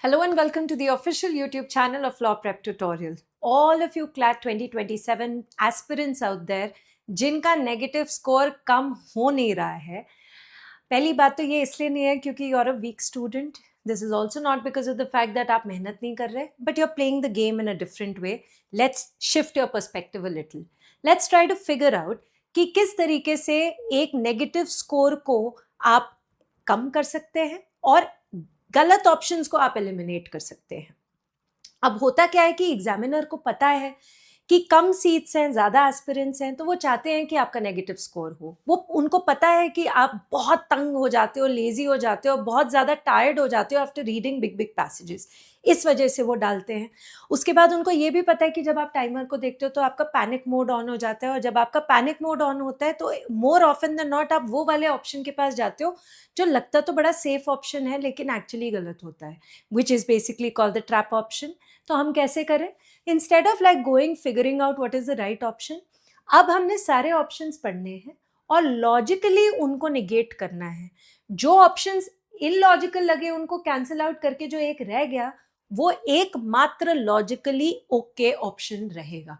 Hello and welcome to the official YouTube channel of Law Prep Tutorial. All of you CLAT 2027 aspirants out there जिनका negative score कम हो नहीं रहा है, पहली बात तो ये इसलिए नहीं है क्योंकि you are a weak student. This is also not because of the fact that आप मेहनत नहीं कर रहे, but you are playing the game in a different way. Let's shift your perspective a little. Let's try to figure out कि किस तरीके से एक नेगेटिव स्कोर को आप कम कर सकते हैं और गलत ऑप्शंस को आप एलिमिनेट कर सकते हैं. अब होता क्या है कि एग्जामिनर को पता है कि कम सीट्स हैं, ज़्यादा एस्पिरेंट्स हैं, तो वो चाहते हैं कि आपका नेगेटिव स्कोर हो. वो उनको पता है कि आप बहुत तंग हो जाते हो, लेजी हो जाते हो, बहुत ज़्यादा टायर्ड हो जाते हो after reading big big passages. इस वजह से वो डालते हैं. उसके बाद उनको ये भी पता है कि जब आप टाइमर को देखते हो तो आपका पैनिक मोड ऑन हो जाता है, और जब आपका पैनिक मोड ऑन होता है तो मोर ऑफन देन नॉट आप वो वाले ऑप्शन के पास जाते हो जो लगता तो बड़ा सेफ ऑप्शन है लेकिन एक्चुअली गलत होता है, which is basically called the trap option. तो हम कैसे करें? Instead of like going figuring out what is the right option, अब हमने सारे ऑप्शंस पढ़ने हैं और लॉजिकली उनको निगेट करना है. जो ऑप्शंस इलॉजिकल लगे उनको कैंसिल आउट करके जो एक रह गया वो एकमात्र लॉजिकली ओके ऑप्शन रहेगा.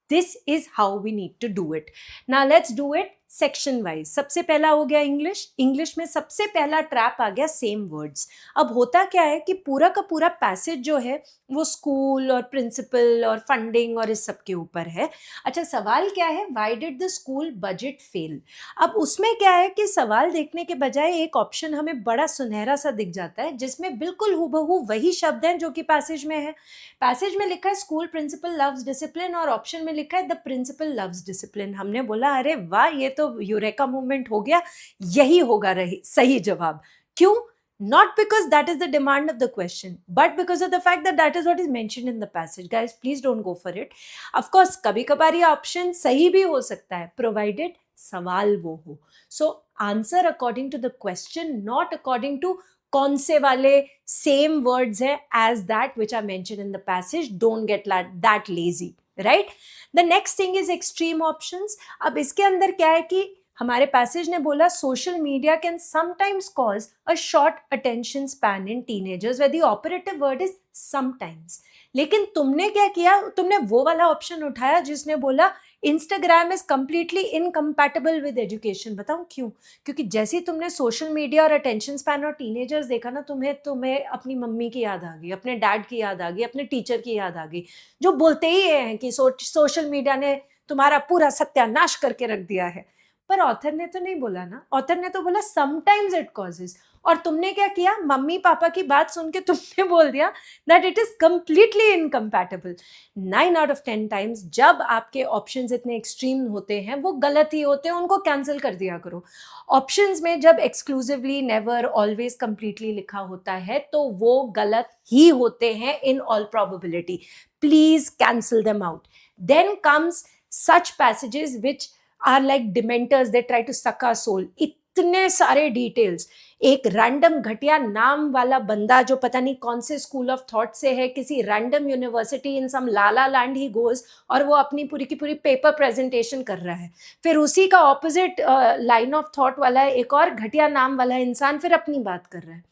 This is how we need to do it. Now let's do it section wise. सबसे पहला हो गया इंग्लिश. इंग्लिश में सबसे पहला ट्रैप आ गया सेम वर्ड्स. अब होता क्या है कि पूरा का पूरा पैसेज जो है वो स्कूल और प्रिंसिपल और फंडिंग और इस सब के ऊपर है. अच्छा, सवाल क्या है? Why did the school budget fail? अब उसमें क्या है कि सवाल देखने के बजाय एक ऑप्शन हमें बड़ा सुनहरा सा दिख जाता है जिसमें बिल्कुल हूबहू वही शब्द हैं जो कि पैसेज में है. पैसेज में लिखा है स्कूल प्रिंसिपल लव्स डिसिप्लिन और ऑप्शन में लिखा है द प्रिंसिपल लव्स डिसिप्लिन. हमने बोला अरे वाह, ये तो यूरेका मूवमेंट हो गया, यही होगा रही सही जवाब. क्यों? Not because that is the demand of the question, but because of the fact that that is what is mentioned in the passage. Guys, please don't go for it. Of course, कभी कभार ये option सही भी हो सकता है, provided सवाल वो हो. So, answer according to the question, not according to कौन से वाले same words है as that which are mentioned in the passage. Don't get that lazy, right? The next thing is extreme options. अब इसके अंदर क्या है कि हमारे पैसेज ने बोला social media can sometimes cause a short attention span in teenagers, where the operative word is sometimes. लेकिन तुमने क्या किया? तुमने वो वाला ऑप्शन उठाया जिसने बोला Instagram is completely incompatible with education. बताऊं क्यों? क्योंकि जैसे ही तुमने सोशल मीडिया और अटेंशन स्पैन और टीनेजर्स देखा ना, तुम्हें अपनी मम्मी की याद आ गई, अपने डैड की याद आ गई, अपने टीचर की याद आ गई, जो बोलते ही हैं कि सोशल मीडिया ने तुम्हारा पूरा सत्यानाश करके रख दिया है. पर ऑथर ने तो नहीं बोला ना. ऑथर ने तो बोला समटाइम्स इट कॉजेज. और तुमने क्या किया? मम्मी पापा की बात सुन के तुमने बोल दिया that it is completely incompatible. 9 out of 10 times जब आपके ऑप्शंस इतने एक्सट्रीम होते हैं वो गलत ही होते हैं, उनको कैंसिल कर दिया करो. ऑप्शंस में जब एक्सक्लूसिवली, नेवर, ऑलवेज, कंप्लीटली लिखा होता है तो वो गलत ही होते हैं in all probability. Please cancel them out. Then comes such passages which are like dementors, they try to suck our soul. इतने सारे डिटेल्स. एक रैंडम घटिया नाम वाला बंदा जो पता नहीं कौन से स्कूल ऑफ थॉट से है, किसी random university in some la la land ही गोज, और वो अपनी पूरी की पूरी पेपर प्रेजेंटेशन कर रहा है. फिर उसी का ऑपोजिट लाइन ऑफ थॉट वाला एक और घटिया नाम वाला इंसान फिर अपनी बात कर रहा है.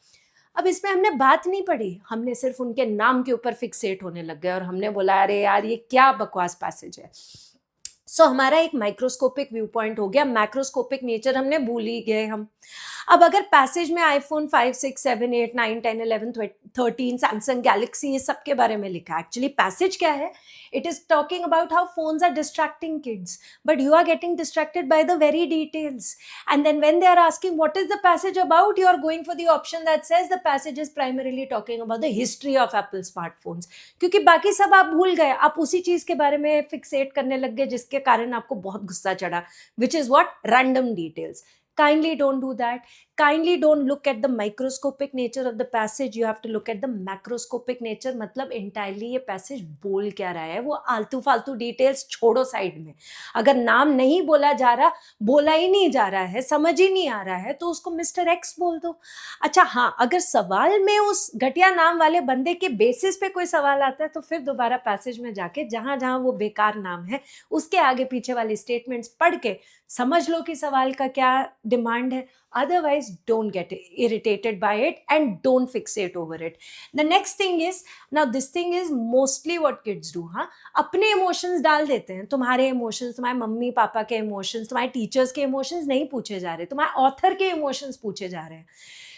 अब इसमें हमने बात नहीं पढ़ी, हमने सिर्फ उनके नाम के ऊपर फिक्सेट होने लग गए और हमने बोला अरे यार ये क्या बकवास पैसेज है. सो हमारा एक माइक्रोस्कोपिक व्यू पॉइंट हो गया, मैक्रोस्कोपिक नेचर हमने भूल ही गए हम. अब अगर पैसेज में आईफोन 5, 6, 7, 8, 9, 10, 11, 13, सैमसंग गैलेक्सी, ये सब के बारे में लिखा है, एक्चुअली पैसेज क्या है? It is talking about how phones are distracting kids, but you are getting distracted by the very details. And then when they are asking what is the passage about, you are going for the option that says the passage is primarily talking about the history of Apple smartphones. क्योंकि बाकी सब आप भूल गए, आप उसी चीज के बारे में फिक्सेट करने लग गए जिसके कारण आपको बहुत गुस्सा चढ़ा, which is what? Random details. Kindly don't do that. Kindly don't look at the microscopic nature of the passage. You have to look at the macroscopic nature. मतलब entirely ये passage बोल क्या रहा है, वो आलतू फालतू डिटेल्स छोड़ो साइड में. अगर नाम नहीं बोला जा रहा, बोला ही नहीं जा रहा है, समझ ही नहीं आ रहा है, तो उसको मिस्टर एक्स बोल दो. अच्छा हाँ, अगर सवाल में उस घटिया नाम वाले बंदे के बेसिस पे कोई सवाल आता है तो फिर दोबारा पैसेज में जाके जहां जहां वो बेकार नाम है उसके आगे पीछे वाले स्टेटमेंट्स पढ़ के समझ लो कि सवाल का क्या डिमांड है. Otherwise, don't get irritated by it and don't fixate over it. The next thing is, now this thing is mostly what kids do. हाँ, अपने इमोशंस डाल देते हैं. तुम्हारे इमोशंस, तुम्हारे मम्मी पापा के इमोशंस, तुम्हारे टीचर्स के इमोशंस नहीं पूछे जा रहे, तुम्हारे ऑथर के इमोशंस पूछे जा रहे हैं.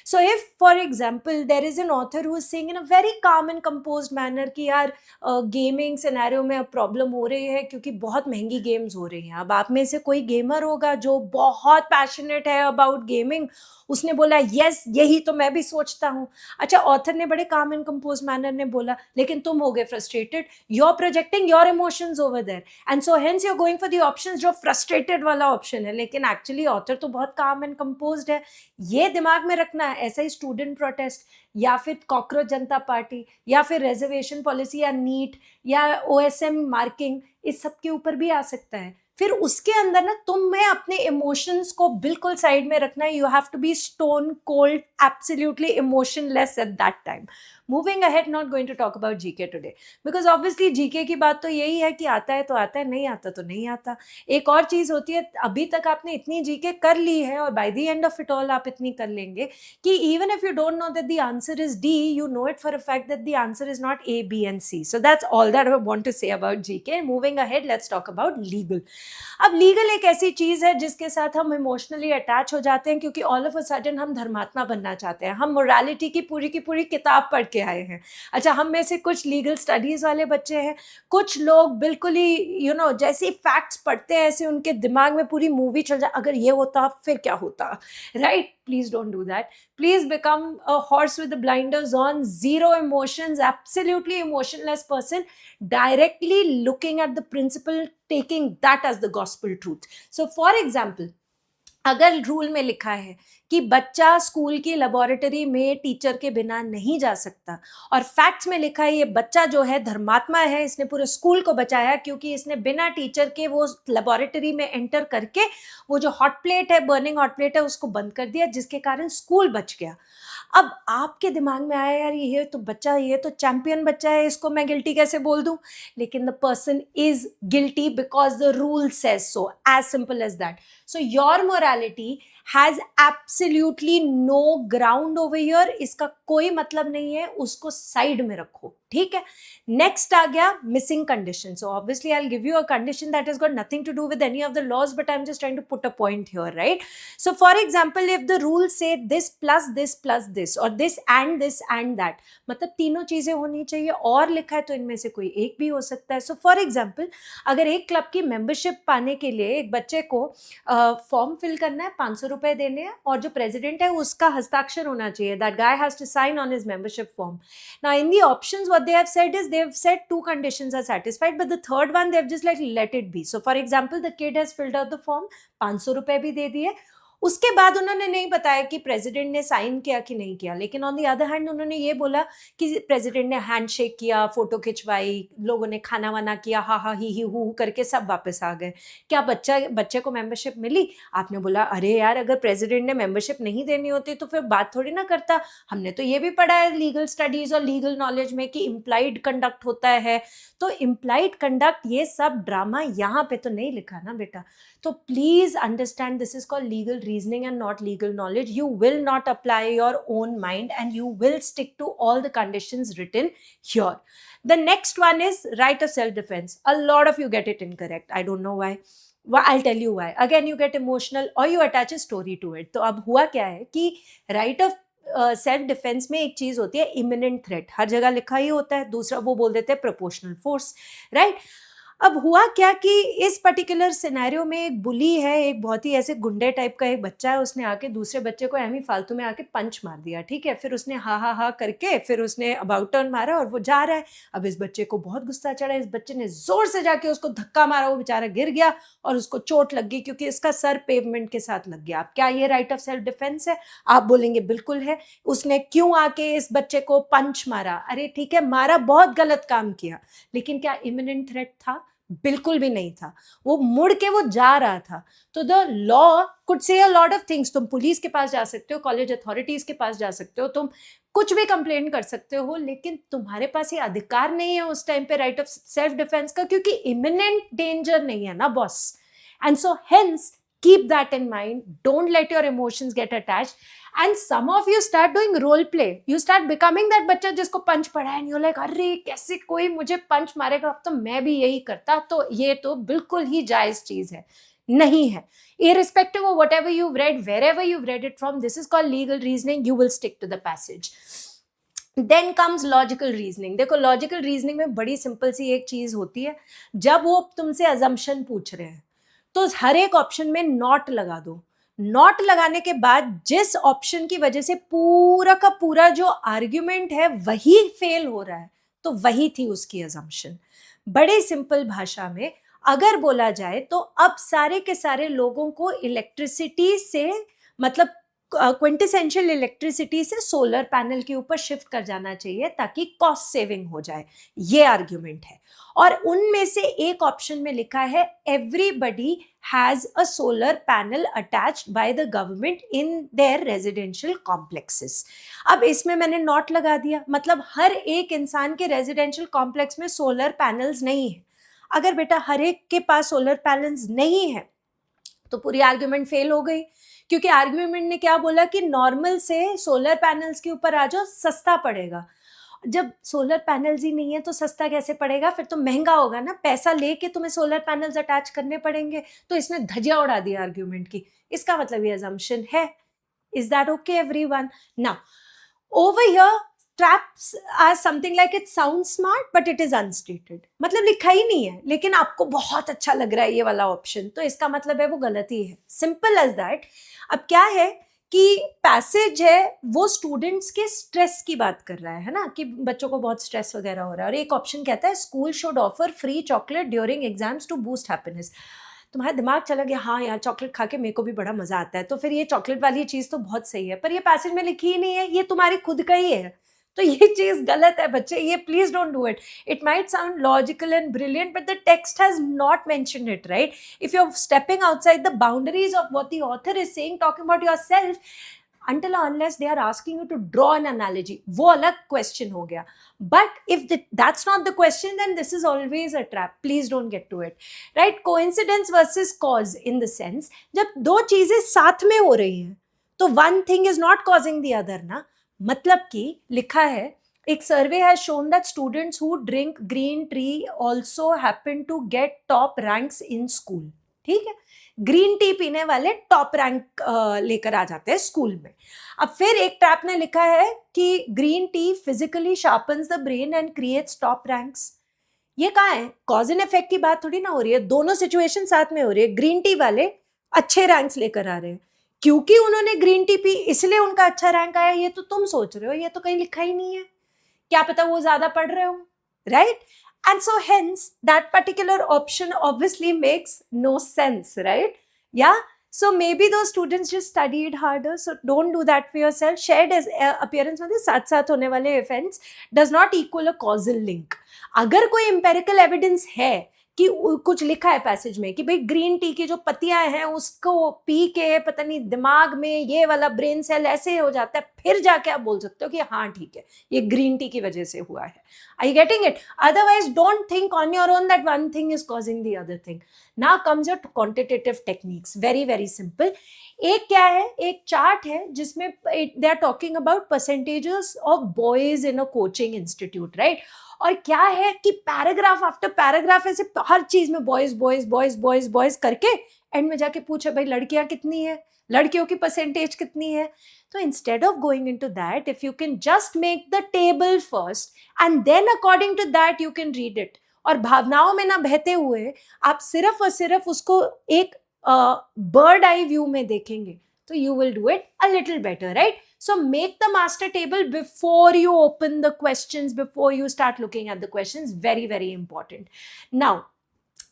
So if, for example, there is an author who is saying in a very calm and composed manner कि यार गेमिंग सिनेरियो में अब प्रॉब्लम हो रही है क्योंकि बहुत महंगी गेम्स हो रही हैं. अब आप में से कोई गेमर होगा जो बहुत पैशनेट है अबाउट गेमिंग, उसने बोला यस यही तो मैं भी सोचता हूँ. अच्छा, ऑथर ने बड़े काम एंड कंपोज मैनर ने बोला, लेकिन तुम हो गए frustrated. You are projecting your emotions over there and so hence you are going for the options जो फ्रस्ट्रेटेड वाला ऑप्शन है, लेकिन एक्चुअली ऑथर तो बहुत काम एंड कंपोज्ड है. ये दिमाग में रखना है. ऐसा ही स्टूडेंट प्रोटेस्ट या फिर कॉकरोच जनता पार्टी या फिर रिजर्वेशन पॉलिसी या नीट या ओएसएम मार्किंग, इस सब के ऊपर भी आ सकता है. फिर उसके अंदर ना तुम्हें अपने इमोशंस को बिल्कुल साइड में रखना है. You have to be stone cold, absolutely emotionless at that time. Moving ahead, not going to talk about GK today because obviously GK की बात तो यही है कि आता है तो आता है, नहीं आता तो नहीं आता. एक और चीज़ होती है, अभी तक आपने इतनी जीके कर ली है और by the end of it all आप इतनी कर लेंगे कि even if you don't know that the answer is D, you know it for a fact that the answer is not A B and C. So that's all that I want to say about GK. Moving ahead, let's talk about legal. अब legal एक ऐसी चीज़ है जिसके साथ हम emotionally attach हो जाते हैं क्योंकि ऑल ऑफ अ सडन हम धर्मात्मा बनना चाहते हैं. हम मोरालिटी की पूरी किताब पढ़ के आए हैं. अच्छा, हम में से कुछ लीगल स्टडीज़ वाले बच्चे हैं, कुछ लोग बिल्कुल ही जैसे फैक्ट्स पढ़ते हैं ऐसे उनके दिमाग में पूरी मूवी चल जाए, अगर ये होता फिर क्या होता, right? Please don't do that. Please become a horse with the blinders on, zero emotions, absolutely emotionless person, directly looking at the principle, taking that as the gospel truth. So for example, अगर rule में लिखा है कि बच्चा school की laboratory में teacher के बिना नहीं जा सकता और फैक्ट्स में लिखा है ये बच्चा जो है धर्मात्मा है, इसने पूरे स्कूल को बचाया क्योंकि इसने बिना टीचर के वो लेबोरेटरी में एंटर करके वो जो हॉट प्लेट है, बर्निंग हॉट प्लेट है, उसको बंद कर दिया, जिसके कारण स्कूल बच गया. अब आपके दिमाग में आया यार ये तो बच्चा, ये तो चैंपियन बच्चा है, इसको मैं गिल्टी कैसे बोल दूं? लेकिन the person is guilty because the rule says so, as simple as that. So your morality has absolutely no ground over here. इसका कोई मतलब नहीं है, उसको साइड में रखो, ठीक है? नेक्स्ट आ गया missing condition. So obviously I will give you a condition that has got nothing to do with any of the laws, but I am just trying to put a point here, right? So for example, if the rule say this plus this और this and that, मतलब तीनों चीजें होनी चाहिए और लिखा है तो इनमें से कोई एक भी हो सकता है. सो फॉर एग्जाम्पल, अगर एक क्लब की मेंबरशिप पाने के लिए एक बच्चे को फॉर्म फिल करना है, 500 रुपए देने हैं और जो प्रेसिडेंट है उसका हस्ताक्षर होना चाहिए. That guy has to sign on his membership form. Now in the options what they have said is, they have said two conditions are satisfied, but the third one they have just like let it be. So for example, the kid has filled out the form, 500 रुपए भी दे दिए, उसके बाद उन्होंने नहीं बताया कि president ने साइन किया कि नहीं किया. लेकिन ऑन द अदर हैंड उन्होंने ये बोला कि प्रेसिडेंट ने हैंडशेक किया, फोटो खिंचवाई, लोगों ने खाना वाना किया, हा हा ही हु करके सब वापस आ गए. क्या बच्चे को मेंबरशिप मिली? आपने बोला अरे यार, अगर प्रेसिडेंट ने मेंबरशिप नहीं देनी होती तो फिर बात थोड़ी ना करता. हमने तो ये भी पढ़ा है लीगल स्टडीज और लीगल नॉलेज में कि इम्प्लाइड कंडक्ट होता है. तो इम्प्लाइड कंडक्ट, ये सब ड्रामा यहाँ पे तो नहीं लिखा ना बेटा. तो please understand, this is called legal reasoning and not legal knowledge. You will not apply your own mind and you will stick to all the conditions written here. The next one is right of self-defense. A lot of you get it incorrect. I don't know why. Well, I'll tell you why. Again, you get emotional or you attach a story to it. तो अब हुआ क्या है कि right of self defence में एक चीज होती है इमिनेंट थ्रेट, हर जगह लिखा ही होता है. दूसरा वो बोल देते हैं प्रोपोर्शनल फोर्स, राइट? अब हुआ क्या कि इस पर्टिकुलर सिनेरियो में एक बुली है, एक बहुत ही ऐसे गुंडे टाइप का एक बच्चा है, उसने आके दूसरे बच्चे को एमी फालतू में आके पंच मार दिया, ठीक है? फिर उसने हा करके फिर उसने अबाउट टर्न मारा और वो जा रहा है. अब इस बच्चे को बहुत गुस्सा चढ़ा, इस बच्चे ने जोर से जाके उसको धक्का मारा, वो बेचारा गिर गया और उसको चोट लग गई क्योंकि इसका सर पेवमेंट के साथ लग गया. अब क्या ये राइट ऑफ सेल्फ डिफेंस है? आप बोलेंगे बिल्कुल है. उसने क्यों आके इस बच्चे को पंच मारा? अरे ठीक है, मारा, बहुत गलत काम किया, लेकिन क्या इमिनेंट थ्रेट था? बिल्कुल भी नहीं था. वो मुड़ के वो जा रहा था. तो the law could say a lot of things. तुम पुलिस के पास जा सकते हो, कॉलेज अथॉरिटीज के पास जा सकते हो, तुम कुछ भी कंप्लेन कर सकते हो, लेकिन तुम्हारे पास ये अधिकार नहीं है उस टाइम पे राइट ऑफ सेल्फ डिफेंस का, क्योंकि इमिनेंट डेंजर नहीं है ना boss. And so hence keep that in mind. Don't let your emotions get attached. And some of you start doing role play. You start becoming that बच्चा जिसको पंच पड़ा है, and you're like, अरे कैसे कोई मुझे पंच मारेगा, अब तो मैं भी यही करता. तो ये तो बिल्कुल ही जायज चीज है, नहीं है. Irrespective of whatever you've read, wherever you've read it from, this is called legal reasoning. You will stick to the passage. Then comes logical reasoning. देखो, लॉजिकल रीजनिंग में बड़ी सिंपल सी एक चीज होती है. जब वो तुमसे अजम्पशन पूछ रहे हैं तो हर एक ऑप्शन में नॉट लगा दो. नॉट लगाने के बाद जिस ऑप्शन की वजह से पूरा का पूरा जो आर्ग्यूमेंट है वही फेल हो रहा है, तो वही थी उसकी अजम्पशन. बड़े सिंपल भाषा में अगर बोला जाए तो अब सारे के सारे लोगों को इलेक्ट्रिसिटी से, मतलब क्विंटेसेंशियल इलेक्ट्रिसिटी से सोलर पैनल के ऊपर शिफ्ट कर जाना चाहिए ताकि कॉस्ट सेविंग हो जाए. ये आर्ग्यूमेंट है. और उनमें से एक ऑप्शन में लिखा है everybody has a solar panel attached by the government in their residential complexes. अब इसमें मैंने नॉट लगा दिया, मतलब हर एक इंसान के रेजिडेंशियल कॉम्प्लेक्स में सोलर पैनल्स नहीं है. अगर बेटा हर एक के पास सोलर पैनल्स नहीं है तो पूरी आर्ग्यूमेंट फेल हो गई, क्योंकि आर्ग्यूमेंट ने क्या बोला कि नॉर्मल से सोलर पैनल्स के ऊपर आ जाओ, सस्ता पड़ेगा. जब सोलर पैनल्स ही नहीं है तो सस्ता कैसे पड़ेगा, फिर तो महंगा होगा ना, पैसा लेके तुम्हें सोलर पैनल्स अटैच करने पड़ेंगे. तो इसने धजिया उड़ा दी आर्ग्यूमेंट की. इसका मतलब ये अजम्पशन है. Is that okay everyone? Now over here traps are something like it sounds smart but it is unstated. मतलब लिखा ही नहीं है लेकिन आपको बहुत अच्छा लग रहा है ये वाला ऑप्शन, तो इसका मतलब है वो गलत ही है. Simple as that. अब क्या है कि पैसेज है वो स्टूडेंट्स के स्ट्रेस की बात कर रहा है ना, कि बच्चों को बहुत स्ट्रेस वगैरह हो रहा है. और एक ऑप्शन कहता है school should offer free chocolate during exams to boost happiness. तुम्हारा दिमाग चला गया, हाँ यार चॉकलेट खा के मेरे को भी बड़ा मजा आता है, तो फिर ये चॉकलेट वाली चीज तो बहुत सही है, पर ये पैसेज में लिखी ही नहीं है, ये तुम्हारी खुद का ही है. तो ये चीज गलत है बच्चे, ये please don't do it. It might sound logical and brilliant but the text has not mentioned it, right? If you are stepping outside the boundaries of what the author is saying, talking about yourself, until or unless they are asking you to draw an analogy, वो अलग question हो गया. But if that's not the question, then this is always a trap. Please don't get to it, right? Coincidence versus cause in the sense, जब दो चीजें साथ में हो रही हैं तो one thing is not causing the other ना. मतलब कि लिखा है एक सर्वे has shown that students who drink green tea also happen to get top ranks in school. ठीक है, ग्रीन टी पीने वाले टॉप रैंक लेकर आ जाते हैं स्कूल में. अब फिर एक ट्रैप ने लिखा है कि green tea physically sharpens the brain and creates top ranks. ये कहाँ है? कॉज एंड इफेक्ट की बात थोड़ी ना हो रही है, दोनों सिचुएशन साथ में हो रही है. ग्रीन टी वाले अच्छे रैंक्स लेकर आ रहे हैं क्योंकि उन्होंने ग्रीन टी पी, इसलिए उनका अच्छा रैंक आया. ये तो तुम सोच रहे हो, ये तो कहीं लिखा ही नहीं है. क्या पता वो ज्यादा पढ़ रहे हो, right? And so hence that particular option obviously makes no sense, right? Yeah. So maybe those students just studied harder. So don't do that for yourself. Shared as appearance मतलब साथ साथ होने वाले events does not equal a causal link. अगर कोई empirical evidence है कि कुछ लिखा है पैसेज में कि भाई ग्रीन टी की जो पत्तियां हैं उसको पी के पता नहीं दिमाग में ये वाला ब्रेन सेल ऐसे हो जाता है, फिर जाके आप बोल सकते हो कि हाँ ठीक है ये ग्रीन टी की वजह से हुआ है. Are you getting it? Otherwise don't think on your own that one thing is causing the other thing. Now comes your quantitative techniques. Very very simple. एक क्या है, एक चार्ट है जिसमें they are talking about percentages of boys in a coaching institute, right? और क्या है कि पैराग्राफ आफ्टर पैराग्राफ ऐसे हर चीज में boys boys boys boys boys करके एंड में जाके पूछे भाई लड़कियां कितनी है, लड़कियों की परसेंटेज कितनी है. तो instead of going into that, if you can just make the table first and then according to that you can read it, और भावनाओं में ना बहते हुए आप सिर्फ और सिर्फ उसको एक बर्ड आई व्यू में देखेंगे, तो you will do it a little better, right? So make the master table before you open the questions, before you start looking at the questions. Very very important. Now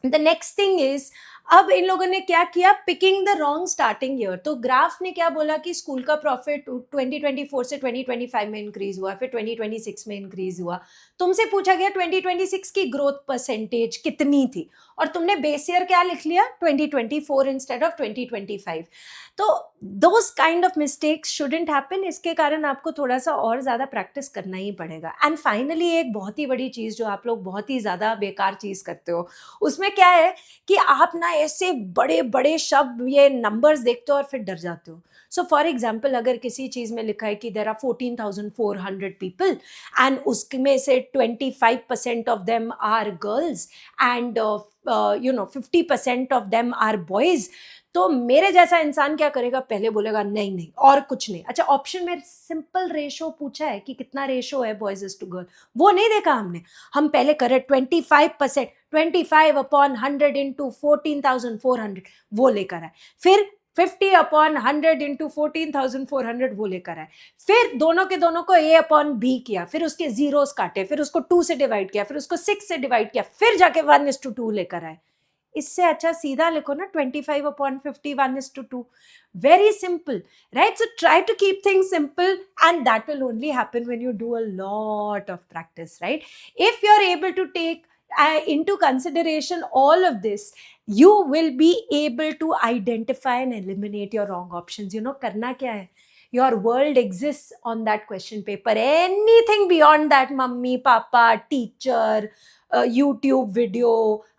the next thing is, अब इन लोगों ने क्या किया, picking the wrong starting year. तो graph ने क्या बोला कि स्कूल का प्रॉफिट 2024 से 2025 में इंक्रीज हुआ, फिर 2026 में इंक्रीज हुआ. तुमसे पूछा गया 2026 की ग्रोथ परसेंटेज कितनी थी और तुमने बेस ईयर क्या लिख लिया 2024 इंस्टेड ऑफ 2025. तो those kind of mistakes shouldn't happen. इसके कारण आपको थोड़ा सा और ज़्यादा प्रैक्टिस करना ही पड़ेगा. एंड फाइनली एक बहुत ही बड़ी चीज़ जो आप लोग बहुत ही ज़्यादा बेकार चीज़ करते हो, उसमें में क्या है कि आप ना ऐसे बड़े बड़े शब्द, ये नंबर्स देखते हो और फिर डर जाते हो. सो फॉर एग्जाम्पल, अगर किसी चीज में लिखा है कि देर आर 14,400 पीपल एंड उसमें से 25% of them are girls and 50% of them are boys, तो मेरे जैसा इंसान क्या करेगा, पहले बोलेगा नहीं नहीं और कुछ नहीं. अच्छा, ऑप्शन में सिंपल रेशो पूछा है कि कितना रेशो है बॉयज टू गर्ल, वो नहीं देखा हमने. हम पहले करें 25%, 25/100 इंटू 14,400, वो लेकर आए. फिर 50/100 इंटू 14,400, वो लेकर आए. फिर दोनों के दोनों को A/B किया, फिर उसके जीरोस काटे, फिर उसको 2 से डिवाइड किया, फिर उसको 6 से डिवाइड किया, फिर जाके 1:2 लेकर आए. इससे अच्छा सीधा लिखो ना 25/50 1:2. Very simple, right? So try to keep things simple, and that will only happen when you do a lot of practice, right? If you're able to take into consideration all of this, you will be able to identify and eliminate your wrong options. You know, karna kya hai? Your world exists on that question paper. Anything beyond that, mummy, papa, teacher, YouTube video,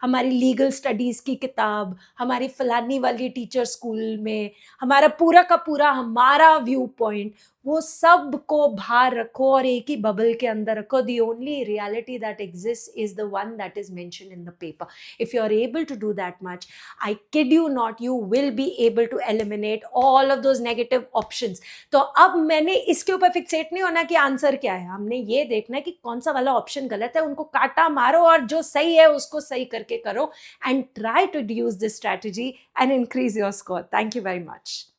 हमारी legal studies की किताब, हमारी फलानी वाली teacher school में, हमारा पूरा का पूरा हमारा व्यू पॉइंट, वो सब को बाहर रखो और एक ही बबल के अंदर रखो. The only reality that exist is the one that is mentioned in the paper. If you are able to do that much, I kid you not, you will be able to eliminate all of those negative options. तो अब मैंने इसके ऊपर फिक्सेट नहीं होना कि answer क्या है, हमने ये देखना है कि कौन सा वाला ऑप्शन गलत है, उनको काटा मारो और जो सही है उसको सही करके करो. And try to use this strategy and increase your score. Thank you very much.